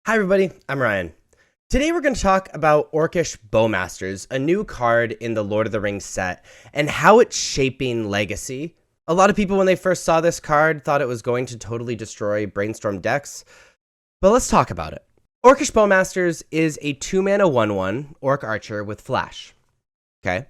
Hi everybody, I'm Ryan. Today we're going to talk about Orcish Bowmasters, a new card in the Lord of the Rings set, and how it's shaping Legacy. A lot of people when they first saw this card thought it was going to totally destroy Brainstorm decks, but let's talk about it. Orcish Bowmasters is a 2-mana 1/1 Orc Archer with Flash. Okay?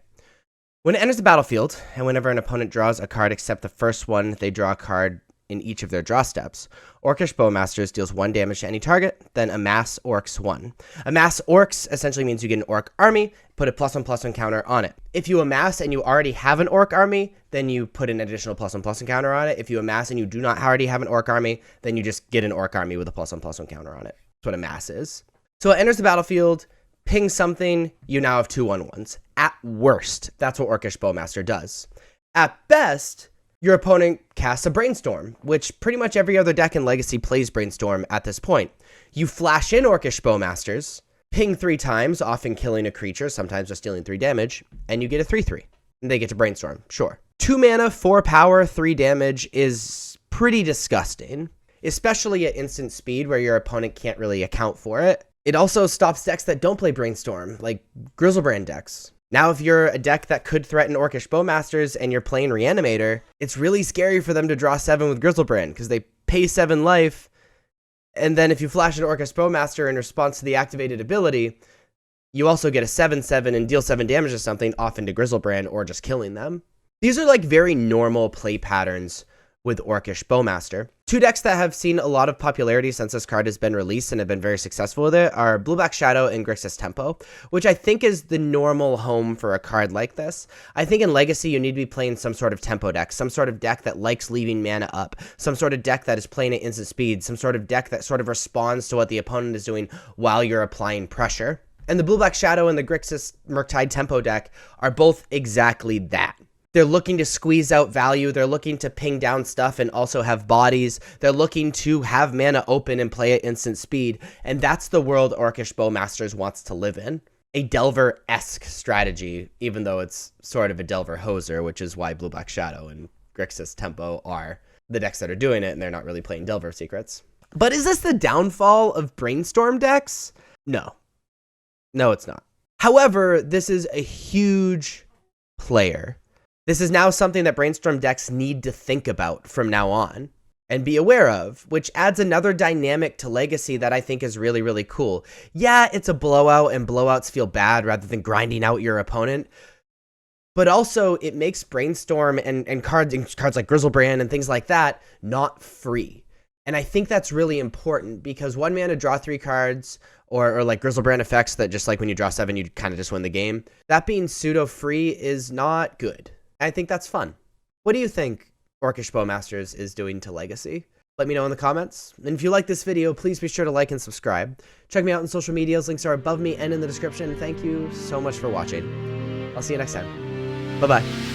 When it enters the battlefield, and whenever an opponent draws a card except the first one, they draw a card in each of their draw steps. Orcish Bowmasters deals 1 damage to any target, then amass Orcs 1. Amass Orcs essentially means you get an Orc army, put a +1/+1 counter on it. If you amass and you already have an Orc army, then you put an additional +1/+1 counter on it. If you amass and you do not already have an Orc army, then you just get an Orc army with a +1/+1 counter on it. That's what amass is. So it enters the battlefield, pings something, you now have 2 1/1s. At worst, that's what Orcish Bowmaster does. At best, your opponent casts a Brainstorm, which pretty much every other deck in Legacy plays Brainstorm at this point. You flash in Orcish Bowmasters, ping 3 times, often killing a creature, sometimes just dealing 3 damage, and you get a 3/3. And they get to Brainstorm, sure. 2 mana, 4 power, 3 damage is pretty disgusting, especially at instant speed where your opponent can't really account for it. It also stops decks that don't play Brainstorm, like Grizzlebrand decks. Now, if you're a deck that could threaten Orcish Bowmasters and you're playing Reanimator, it's really scary for them to draw 7 with Grizzlebrand, because they pay 7 life, and then if you flash an Orcish Bowmaster in response to the activated ability, you also get a 7/7 and deal 7 damage to something, often to Grizzlebrand, or just killing them. These are like very normal play patterns with Orcish Bowmaster. 2 decks that have seen a lot of popularity since this card has been released and have been very successful with it are Blue-Black Shadow and Grixis Tempo, which I think is the normal home for a card like this. I think in Legacy you need to be playing some sort of tempo deck, some sort of deck that likes leaving mana up, some sort of deck that is playing at instant speed, some sort of deck that sort of responds to what the opponent is doing while you're applying pressure. And the Blue-Black Shadow and the Grixis Murktide Tempo deck are both exactly that. They're looking to squeeze out value. They're looking to ping down stuff and also have bodies. They're looking to have mana open and play at instant speed. And that's the world Orcish Bowmasters wants to live in. A Delver-esque strategy, even though it's sort of a Delver hoser, which is why Blue-Black Shadow and Grixis Tempo are the decks that are doing it, and they're not really playing Delver secrets. But is this the downfall of Brainstorm decks? No. No, it's not. However, this is a huge player. This is now something that Brainstorm decks need to think about from now on and be aware of, which adds another dynamic to Legacy that I think is really, really cool. Yeah, it's a blowout and blowouts feel bad rather than grinding out your opponent, but also it makes Brainstorm and cards like Grizzlebrand and things like that not free. And I think that's really important because 1 mana draw 3 cards or like Grizzlebrand effects that just like when you draw 7, you kind of just win the game. That being pseudo free is not good. I think that's fun. What do you think Orcish Bowmasters is doing to Legacy? Let me know in the comments. And if you like this video, please be sure to like and subscribe. Check me out on social medias. Links are above me and in the description. Thank you so much for watching. I'll see you next time. Bye-bye.